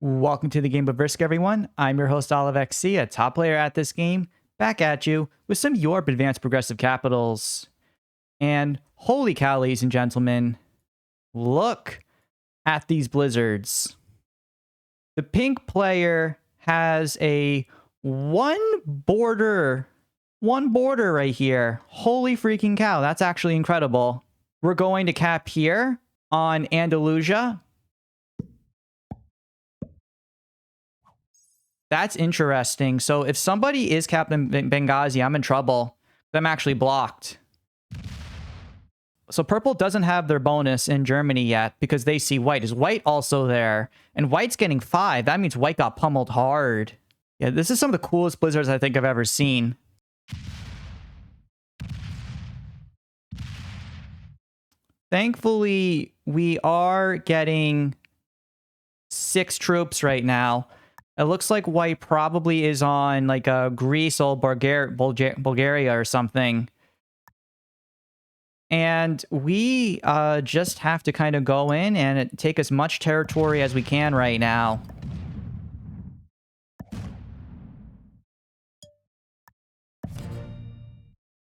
Welcome to the Game of Risk, everyone. I'm your host, OliveXC, a top player at this game, back at you with some Europe Advanced Progressive Capitals. And holy cow, ladies and gentlemen, look at these blizzards. The pink player has a one border right here. Holy freaking cow, that's actually incredible. We're going to cap here on Andalusia. That's interesting. So if somebody is Captain Benghazi, I'm in trouble. I'm actually blocked. So purple doesn't have their bonus in Germany yet because they see white. Is white also there? And white's getting 5. That means white got pummeled hard. Yeah, this is some of the coolest blizzards I think I've ever seen. Thankfully, we are getting 6 troops right now. It looks like white probably is on like a Greece or Bulgaria or something. And we just have to kind of go in and take as much territory as we can right now.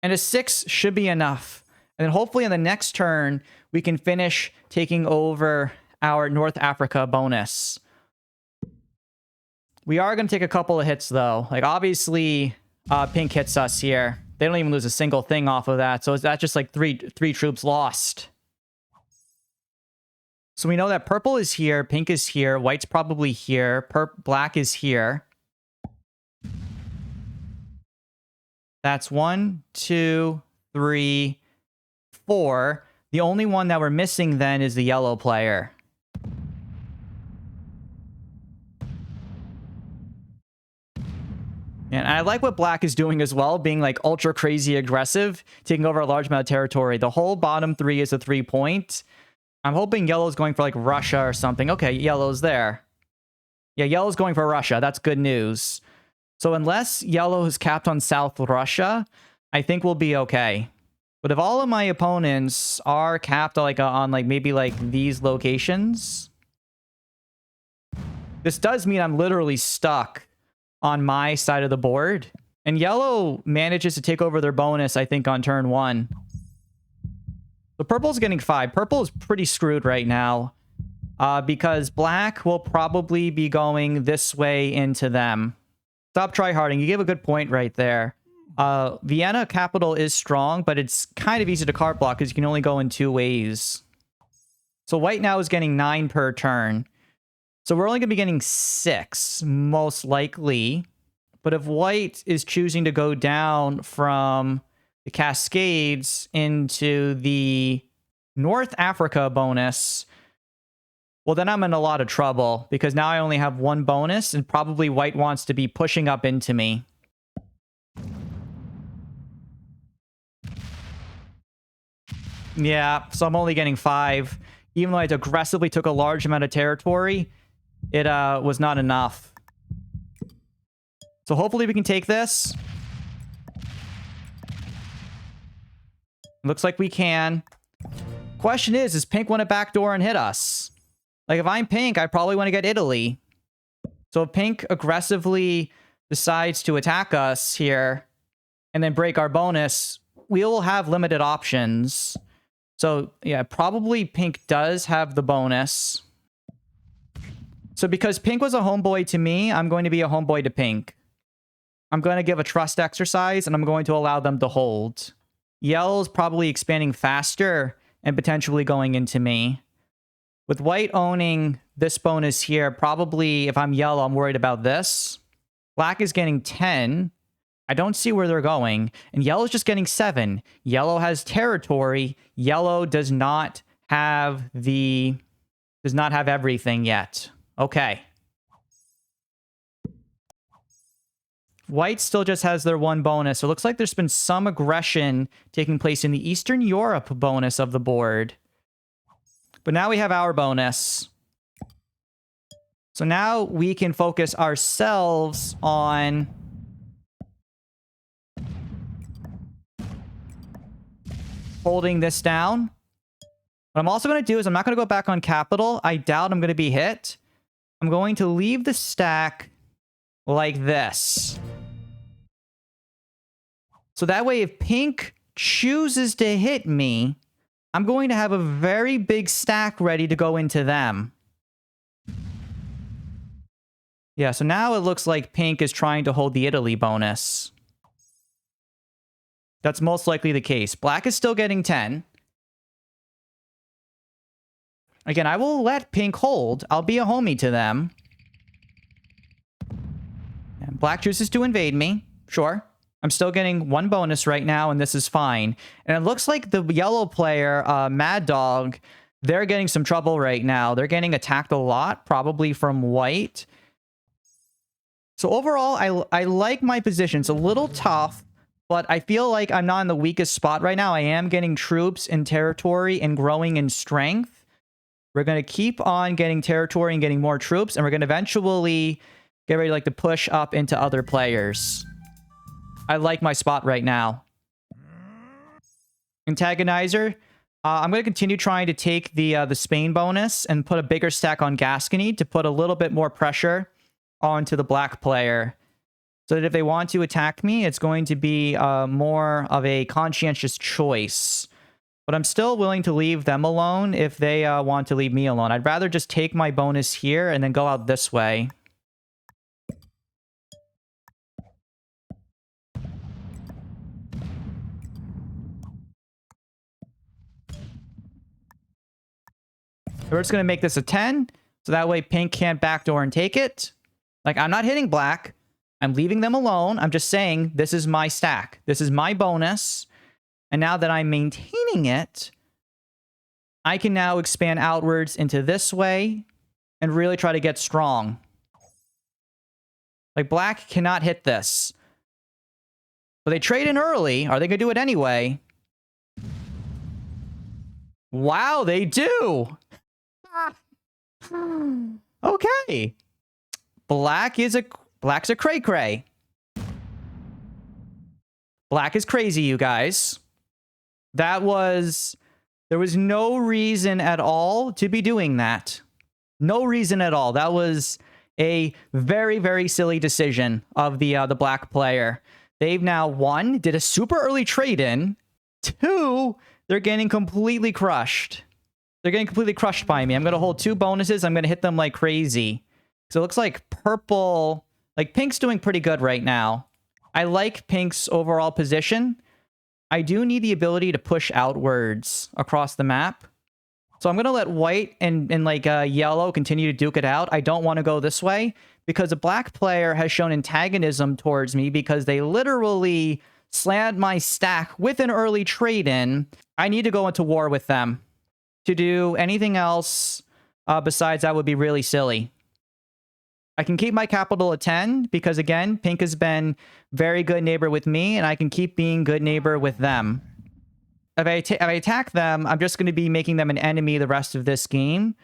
And a 6 should be enough. And then hopefully on the next turn, we can finish taking over our North Africa bonus. We are going to take a couple of hits, though. Like, obviously, pink hits us here. They don't even lose a single thing off of that. So that's just like three troops lost. So we know that purple is here, pink is here, white's probably here, black is here. That's 1, 2, 3, 4. The only one that we're missing then is the yellow player. And I like what black is doing as well, being like ultra crazy aggressive, taking over a large amount of territory. The whole bottom 3 is a 3-point. I'm hoping yellow's going for like Russia or something. Okay, yellow's there. Yeah, yellow's going for Russia. That's good news. So unless yellow is capped on South Russia, I think we'll be okay. But if all of my opponents are capped like on like maybe like these locations, this does mean I'm literally stuck on my side of the board. And yellow manages to take over their bonus, I think, on turn 1. So purple's getting 5. Purple is pretty screwed right now because black will probably be going this way into them. Stop tryharding. You gave a good point right there. Vienna capital is strong, but it's kind of easy to card block because you can only go in 2 ways. So white now is getting 9 per turn. So we're only going to be getting 6, most likely. But if white is choosing to go down from the Cascades into the North Africa bonus, well, then I'm in a lot of trouble. Because now I only have 1 bonus, and probably white wants to be pushing up into me. Yeah, so I'm only getting 5. Even though I aggressively took a large amount of territory, it was not enough. So hopefully we can take this. Looks like we can. Question is, does pink want to backdoor and hit us? Like, if I'm pink, I probably want to get Italy. So if pink aggressively decides to attack us here and then break our bonus, we will have limited options. So, yeah, probably pink does have the bonus. So because pink was a homeboy to me, I'm going to be a homeboy to pink. I'm going to give a trust exercise, and I'm going to allow them to hold. Yellow's probably expanding faster and potentially going into me. With white owning this bonus here, probably if I'm yellow, I'm worried about this. Black is getting 10. I don't see where they're going. And yellow's just getting 7. Yellow has territory. Yellow does not have everything yet. Okay. White still just has their 1 bonus. So it looks like there's been some aggression taking place in the Eastern Europe bonus of the board. But now we have our bonus. So now we can focus ourselves on holding this down. What I'm also going to do is I'm not going to go back on capital. I doubt I'm going to be hit. I'm going to leave the stack like this. So that way, if pink chooses to hit me, I'm going to have a very big stack ready to go into them. Yeah, so now it looks like pink is trying to hold the Italy bonus. That's most likely the case. Black is still getting 10. Again, I will let pink hold. I'll be a homie to them. And black chooses to invade me. Sure. I'm still getting 1 bonus right now, and this is fine. And it looks like the yellow player, Mad Dog, they're getting some trouble right now. They're getting attacked a lot, probably from white. So overall, I like my position. It's a little tough, but I feel like I'm not in the weakest spot right now. I am getting troops in territory and growing in strength. We're going to keep on getting territory and getting more troops, and we're going to eventually get ready to push up into other players. I like my spot right now. Antagonizer. I'm going to continue trying to take the Spain bonus and put a bigger stack on Gascony to put a little bit more pressure onto the black player. So that if they want to attack me, it's going to be more of a conscientious choice. But I'm still willing to leave them alone if they want to leave me alone. I'd rather just take my bonus here and then go out this way. We're just going to make this a 10. So that way pink can't backdoor and take it. Like, I'm not hitting black. I'm leaving them alone. I'm just saying this is my stack. This is my bonus. And now that I'm maintaining it, I can now expand outwards into this way and really try to get strong. Like, black cannot hit this. But they trade in early. Are they going to do it anyway? Wow, they do! Okay. Black's a cray-cray. Black is crazy, you guys. There was no reason at all to be doing that. No reason at all. That was a very, very silly decision of the black player. They've now, 1, did a super early trade-in. 2, they're getting completely crushed. They're getting completely crushed by me. I'm going to hold 2 bonuses. I'm going to hit them like crazy. So it looks like purple... Like, pink's doing pretty good right now. I like pink's overall position. I do need the ability to push outwards across the map. So I'm going to let white and yellow continue to duke it out. I don't want to go this way because a black player has shown antagonism towards me because they literally slammed my stack with an early trade-in. I need to go into war with them. To do anything else besides that would be really silly. I can keep my capital at 10 because, again, pink has been very good neighbor with me, and I can keep being good neighbor with them. If I attack them, I'm just going to be making them an enemy the rest of this game.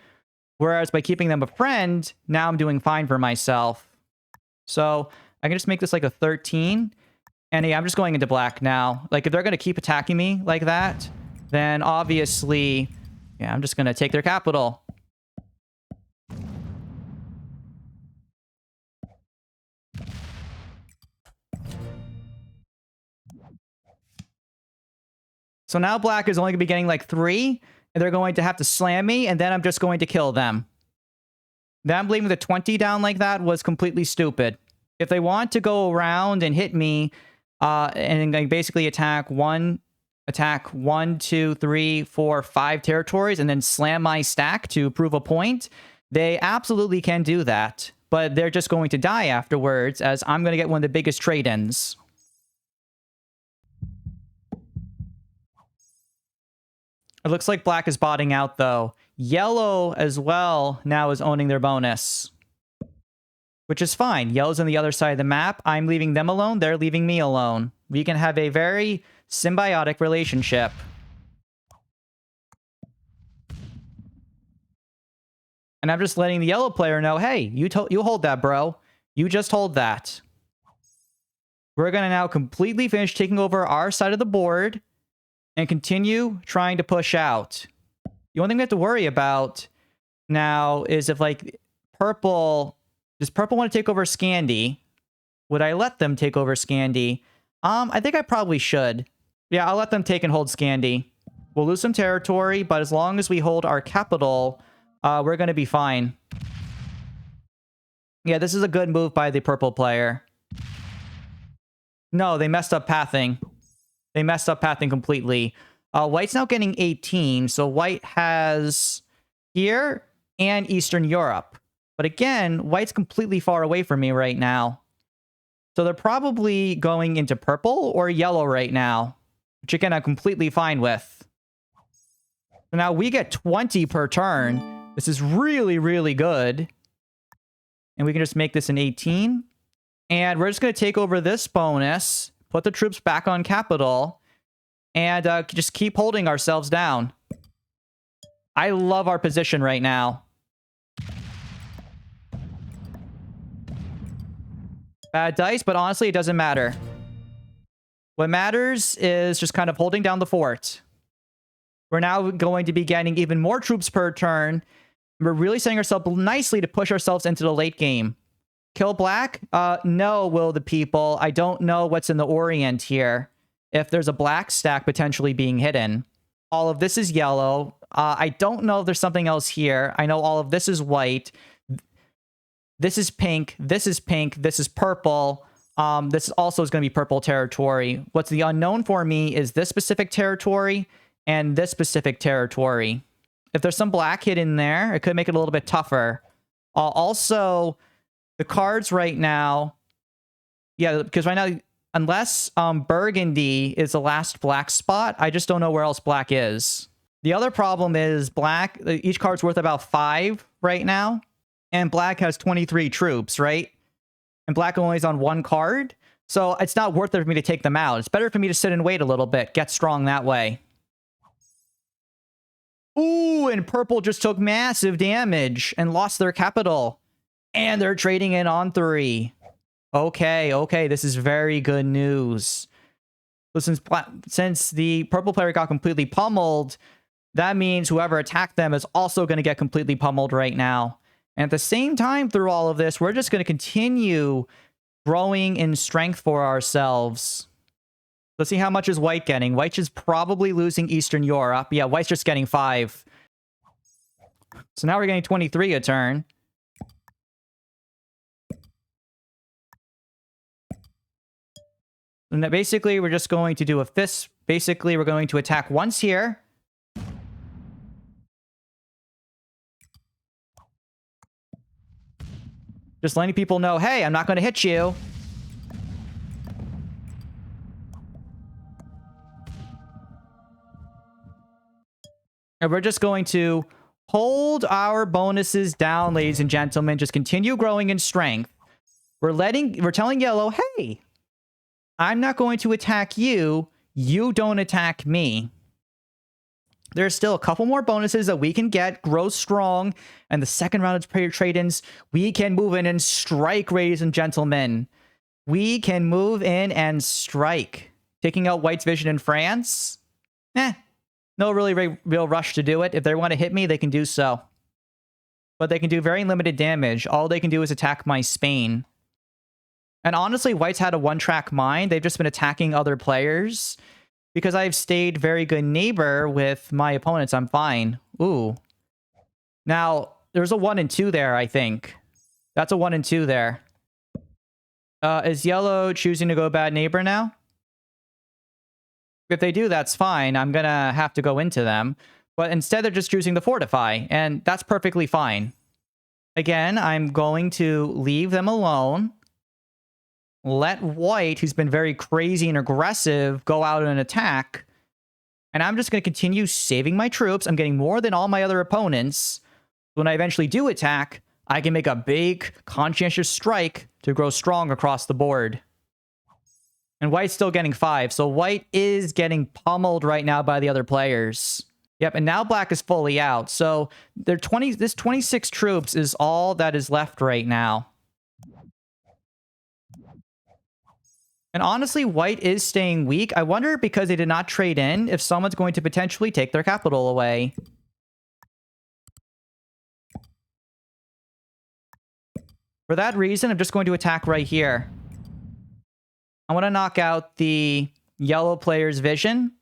Whereas by keeping them a friend, now I'm doing fine for myself. So I can just make this like a 13. And yeah, I'm just going into black now. Like, if they're going to keep attacking me like that, then obviously... Yeah, I'm just going to take their capital. So now black is only going to be getting like 3, and they're going to have to slam me, and then I'm just going to kill them. Them leaving the 20 down like that was completely stupid. If they want to go around and hit me, and like basically attack 1, 2, 3, 4, 5 territories and then slam my stack to prove a point, they absolutely can do that. But they're just going to die afterwards, as I'm going to get one of the biggest trade-ins. It looks like black is botting out, though. Yellow, as well, now is owning their bonus. Which is fine. Yellow's on the other side of the map. I'm leaving them alone. They're leaving me alone. We can have a very symbiotic relationship. And I'm just letting the yellow player know, hey, you hold that, bro. You just hold that. We're going to now completely finish taking over our side of the board and continue trying to push out. The only thing we have to worry about now is if, like, purple... Does purple want to take over Scandi? Would I let them take over Scandi? I think I probably should. Yeah, I'll let them take and hold Scandi. We'll lose some territory, but as long as we hold our capital, we're going to be fine. Yeah, this is a good move by the purple player. No, they messed up pathing. They messed up pathing completely. White's now getting 18, so white has here and Eastern Europe. But again, white's completely far away from me right now. So they're probably going into purple or yellow right now, which again, I'm completely fine with. So now we get 20 per turn. This is really, really good. And we can just make this an 18. And we're just going to take over this bonus, put the troops back on capital, and just keep holding ourselves down. I love our position right now. Bad dice, but honestly, it doesn't matter. What matters is just kind of holding down the fort. We're now going to be getting even more troops per turn. We're really setting ourselves nicely to push ourselves into the late game. Kill black? No, will the people. I don't know what's in the Orient here. If there's a black stack potentially being hidden. All of this is yellow. I don't know if there's something else here. I know all of this is white. This is pink. This is pink. This is purple. This also is going to be purple territory. What's the unknown for me is this specific territory and this specific territory. If there's some black hidden there, it could make it a little bit tougher. Also, the cards right now... Yeah, because right now, unless Burgundy is the last black spot, I just don't know where else black is. The other problem is black... Each card's worth about 5 right now. And black has 23 troops, right? And black only is on 1 card. So it's not worth it for me to take them out. It's better for me to sit and wait a little bit. Get strong that way. Ooh, and purple just took massive damage and lost their capital. And they're trading in on 3. Okay, okay. This is very good news. So since the purple player got completely pummeled, that means whoever attacked them is also going to get completely pummeled right now. And at the same time, through all of this, we're just going to continue growing in strength for ourselves. Let's see how much is white getting. White is probably losing Eastern Europe. Yeah, white's just getting 5. So now we're getting 23 a turn. And basically, we're just going to do a fist. Basically, we're going to attack once here. Just letting people know, hey, I'm not going to hit you. And we're just going to hold our bonuses down, ladies and gentlemen. Just continue growing in strength. We're telling yellow, hey, I'm not going to attack you. You don't attack me. There's still a couple more bonuses that we can get, grow strong, and the second round of trade-ins, we can move in and strike, ladies and gentlemen. We can move in and strike. Taking out White's Vision in France? No really real rush to do it. If they want to hit me, they can do so. But they can do very limited damage. All they can do is attack my Spain. And honestly, White's had a one-track mind. They've just been attacking other players. Because I've stayed very good neighbor with my opponents, I'm fine. Ooh. Now, there's a 1 and 2 there, I think. That's a 1 and 2 there. Is yellow choosing to go bad neighbor now? If they do, that's fine. I'm gonna have to go into them. But instead, they're just choosing to fortify. And that's perfectly fine. Again, I'm going to leave them alone. Let white, who's been very crazy and aggressive, go out and attack. And I'm just going to continue saving my troops. I'm getting more than all my other opponents. When I eventually do attack, I can make a big, conscientious strike to grow strong across the board. And white's still getting 5. So white is getting pummeled right now by the other players. Yep, and now black is fully out. So this 26 troops is all that is left right now. And honestly, white is staying weak. I wonder, because they did not trade in, if someone's going to potentially take their capital away. For that reason, I'm just going to attack right here. I want to knock out the yellow player's vision.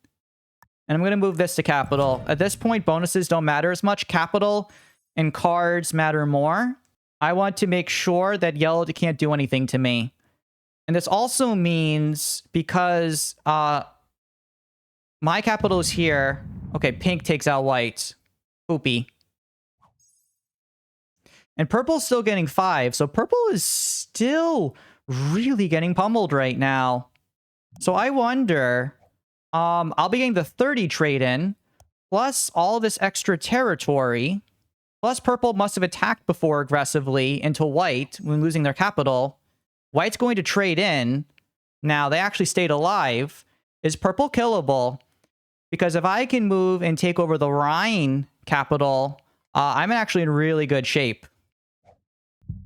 And I'm going to move this to capital. At this point, bonuses don't matter as much. Capital and cards matter more. I want to make sure that yellow can't do anything to me. And this also means because my capital is here. Okay, pink takes out white. Poopy. And purple's still getting 5. So purple is still really getting pummeled right now. So I wonder... I'll be getting the 30 trade-in, plus all this extra territory, plus purple must have attacked before aggressively into white when losing their capital. White's going to trade in. Now, they actually stayed alive. Is purple killable? Because if I can move and take over the Rhine capital, I'm actually in really good shape.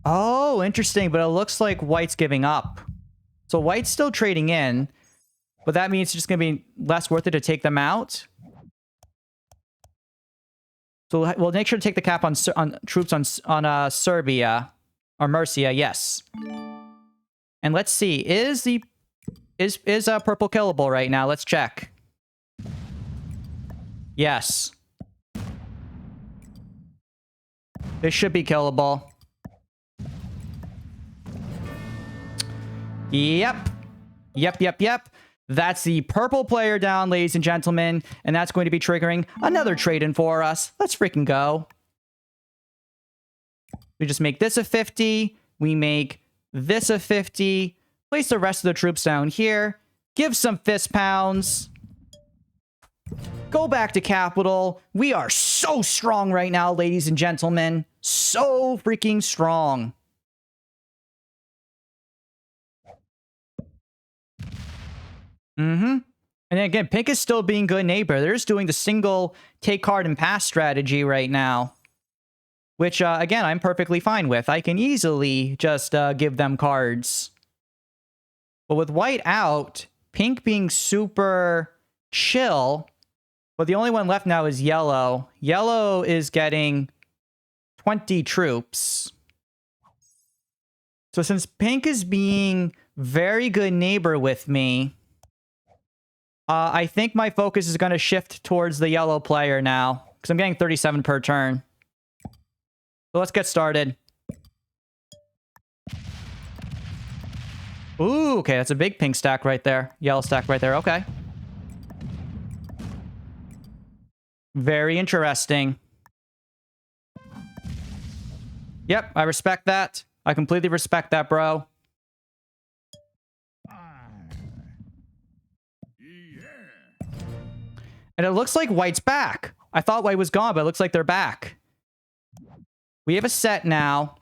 Oh, interesting, but it looks like white's giving up. So white's still trading in. But that means it's just going to be less worth it to take them out. So we'll make sure to take the cap on troops on Serbia or Murcia. Yes. And let's see, is purple killable right now? Let's check. Yes. This should be killable. Yep. Yep. That's the purple player down, ladies and gentlemen. And that's going to be triggering another trade-in for us. Let's freaking go. We just make this a 50. We make this a 50. Place the rest of the troops down here. Give some fist pounds. Go back to capital. We are so strong right now, ladies and gentlemen. So freaking strong. And then again, pink is still being good neighbor. They're just doing the single take card and pass strategy right now. Which, again, I'm perfectly fine with. I can easily just give them cards. But with white out, pink being super chill. But the only one left now is yellow. Yellow is getting 20 troops. So since pink is being very good neighbor with me... I think my focus is going to shift towards the yellow player now. Because I'm getting 37 per turn. So let's get started. Ooh, okay, that's a big pink stack right there. Yellow stack right there, okay. Very interesting. Yep, I respect that. I completely respect that, bro. And it looks like white's back. I thought white was gone, but it looks like they're back. We have a set now.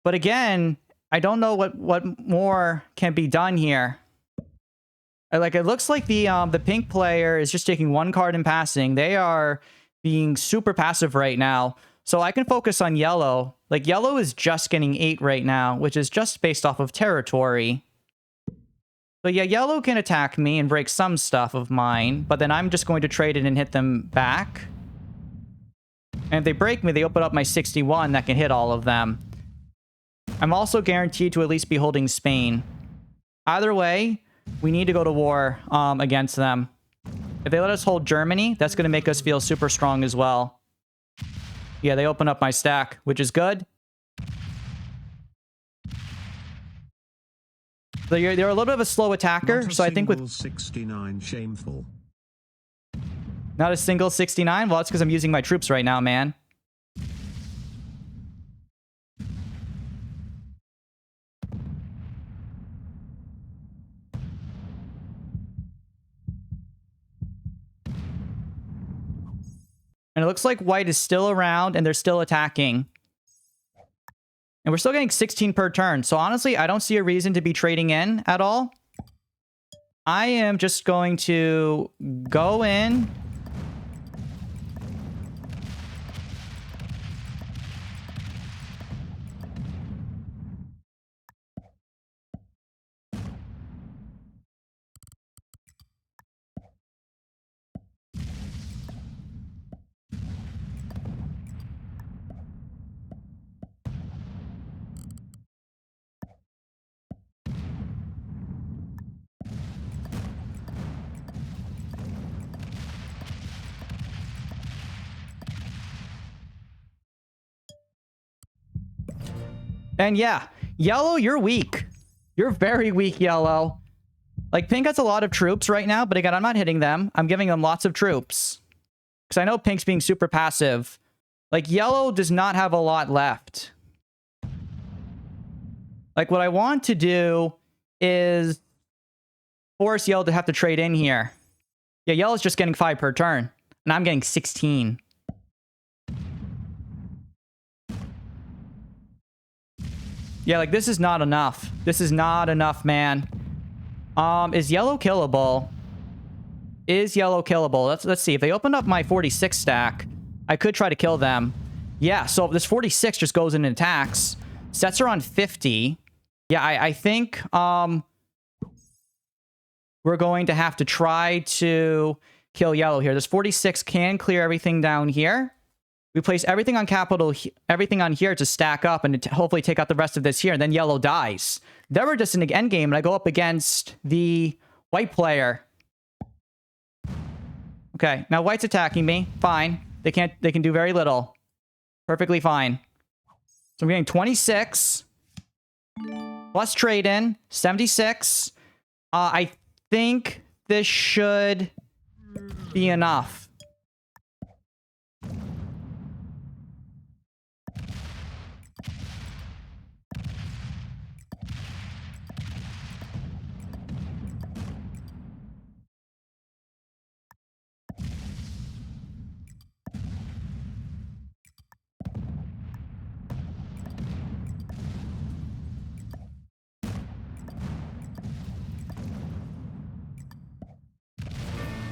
But again, I don't know what more can be done here. Like, it looks like the pink player is just taking one card and passing. They are being super passive right now. So I can focus on yellow. Like, yellow is just getting 8 right now, which is just based off of territory. So yeah, yellow can attack me and break some stuff of mine, but then I'm just going to trade it and hit them back. And if they break me, they open up my 61 that can hit all of them. I'm also guaranteed to at least be holding Spain. Either way, we need to go to war against them. If they let us hold Germany, that's going to make us feel super strong as well. Yeah, they open up my stack, which is good. So they're a little bit of a slow attacker, so I think with 69 shameful. Not a single 69? Well, that's because I'm using my troops right now, man. And it looks like white is still around and they're still attacking. And we're still getting 16 per turn. So honestly, I don't see a reason to be trading in at all. I am just going to go in. And yeah, yellow, you're weak. You're very weak, yellow. Like, pink has a lot of troops right now, but again, I'm not hitting them. I'm giving them lots of troops. Because I know pink's being super passive. Like, yellow does not have a lot left. Like, what I want to do is force yellow to have to trade in here. Yeah, yellow's just getting 5 per turn. And I'm getting 16. Yeah, like, this is not enough. This is not enough, man. Is yellow killable? Is yellow killable? Let's see. If they open up my 46 stack, I could try to kill them. Yeah, so this 46 just goes in and attacks. Sets her on 50. Yeah, I think we're going to have to try to kill yellow here. This 46 can clear everything down here. We place everything on capital, everything on here to stack up and to hopefully take out the rest of this here, and then yellow dies. Then we're just in the end game, and I go up against the white player. Okay, now white's attacking me. Fine. They can do very little. Perfectly fine. So I'm getting 26. Plus trade in. 76. I think this should be enough.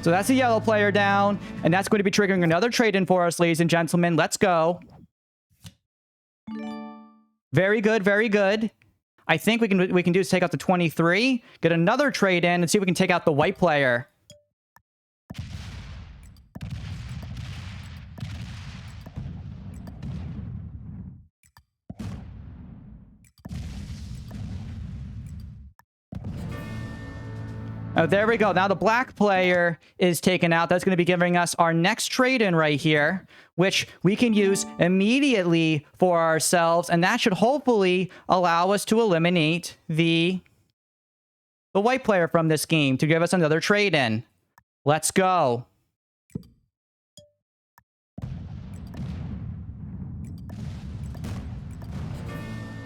So that's a yellow player down, and that's going to be triggering another trade-in for us, ladies and gentlemen. Let's go. Very good, very good. I think we can do is take out the 23, get another trade-in, and see if we can take out the white player. Oh, there we go. Now the black player is taken out. That's going to be giving us our next trade-in right here, which we can use immediately for ourselves. And that should hopefully allow us to eliminate the white player from this game to give us another trade-in. Let's go.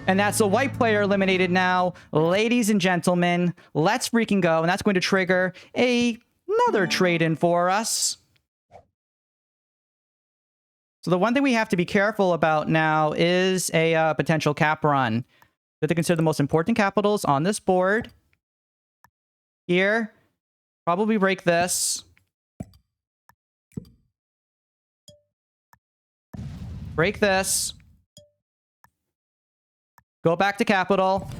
And that's the white player eliminated now. Ladies and gentlemen, let's freaking go. And that's going to trigger another trade-in for us. So the one thing we have to be careful about now is a potential cap run. That they consider the most important capitals on this board. Here. Probably break this. Break this. Go back to capital.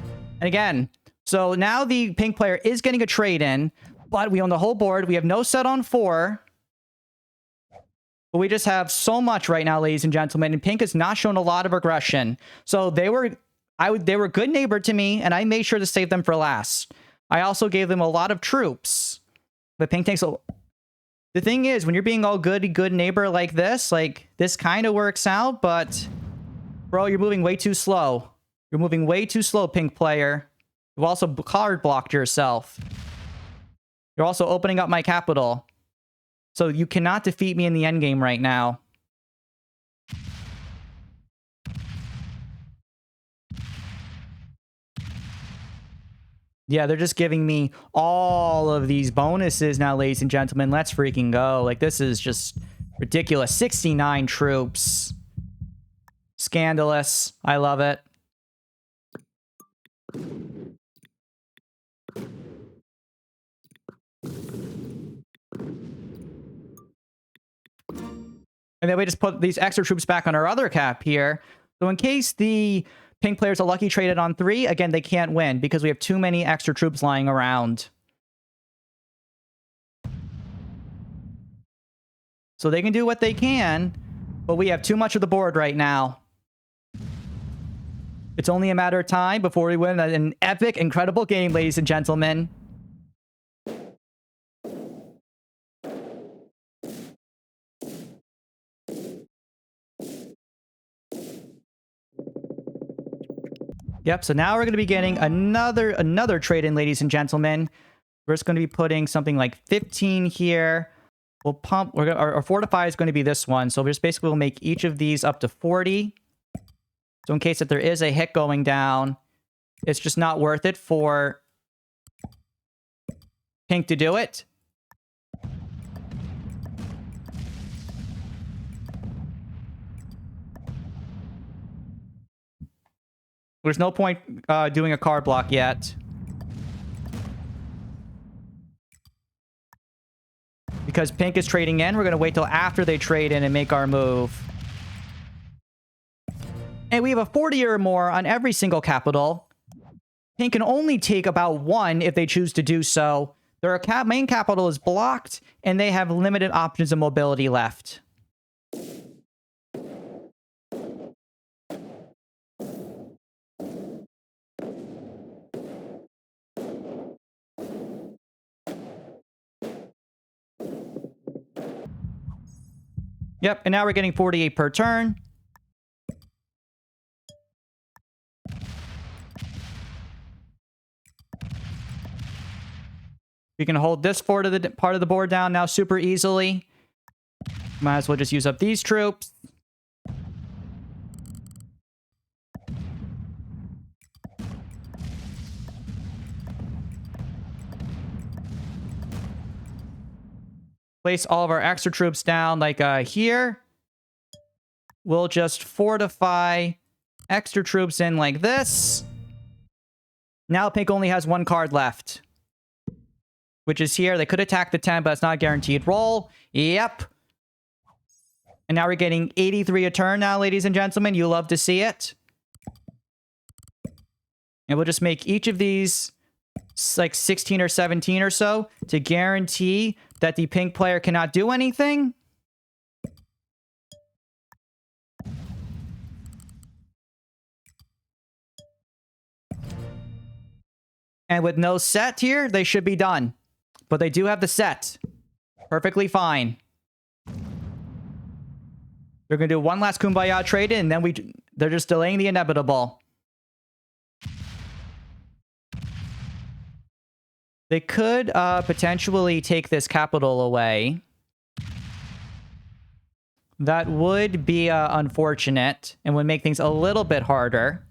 And again, so now the pink player is getting a trade-in, but we own the whole board. We have no set on 4. But we just have so much right now, ladies and gentlemen, and pink has not shown a lot of aggression. So they were a good neighbor to me, and I made sure to save them for last. I also gave them a lot of troops. But pink takes a... The thing is, when you're being all good neighbor like this kind of works out, but... Bro, you're moving way too slow. You're moving way too slow, pink player. You've also card blocked yourself. You're also opening up my capital. So you cannot defeat me in the endgame right now. Yeah, they're just giving me all of these bonuses now, ladies and gentlemen. Let's freaking go. Like, this is just ridiculous. 69 troops. Scandalous. I love it. And then we just put these extra troops back on our other cap here. So in case the pink players are lucky traded on 3, again, they can't win because we have too many extra troops lying around. So they can do what they can, but we have too much of the board right now. It's only a matter of time before we win an epic, incredible game, ladies and gentlemen. Yep, so now we're going to be getting another trade-in, ladies and gentlemen. We're just going to be putting something like 15 here. We'll pump... Our fortify is going to be this one. So we'll just basically we'll make each of these up to 40. So in case that there is a hit going down, it's just not worth it for pink to do it. There's no point doing a card block yet. Because pink is trading in, we're going to wait till after they trade in and make our move. And we have a 40 or more on every single capital. Pink can only take about 1 if they choose to do so. Their main capital is blocked, and they have limited options of mobility left. Yep, and now we're getting 48 per turn. We can hold this part of the board down now super easily. Might as well just use up these troops. Place all of our extra troops down like here. We'll just fortify extra troops in like this. Now pink only has 1 card left, which is here. They could attack the 10, but it's not a guaranteed roll. Yep. And now we're getting 83 a turn now, ladies and gentlemen. You love to see it. And we'll just make each of these like 16 or 17 or so to guarantee that the pink player cannot do anything. And with no set here, they should be done. But they do have the set. Perfectly fine. They're going to do one last Kumbaya trade in, and then they're just delaying the inevitable. They could potentially take this capital away. That would be unfortunate and would make things a little bit harder.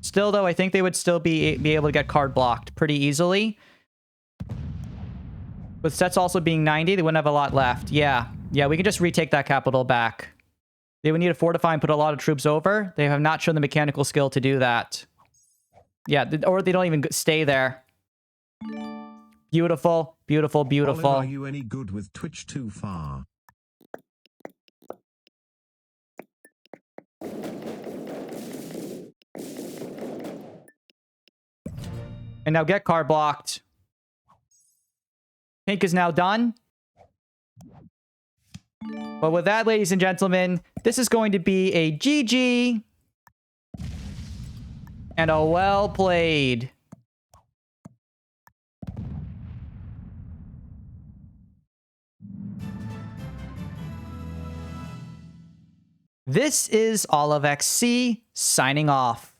Still, though, I think they would still be able to get card blocked pretty easily. With sets also being 90, they wouldn't have a lot left. Yeah, we can just retake that capital back. They would need to fortify and put a lot of troops over. They have not shown the mechanical skill to do that. Yeah, or they don't even stay there. Beautiful, beautiful, beautiful. Olive, are you any good with Twitch too far? And now get card blocked. Pink is now done. But with that, ladies and gentlemen, this is going to be a GG. And a well played. This is OliveXC signing off.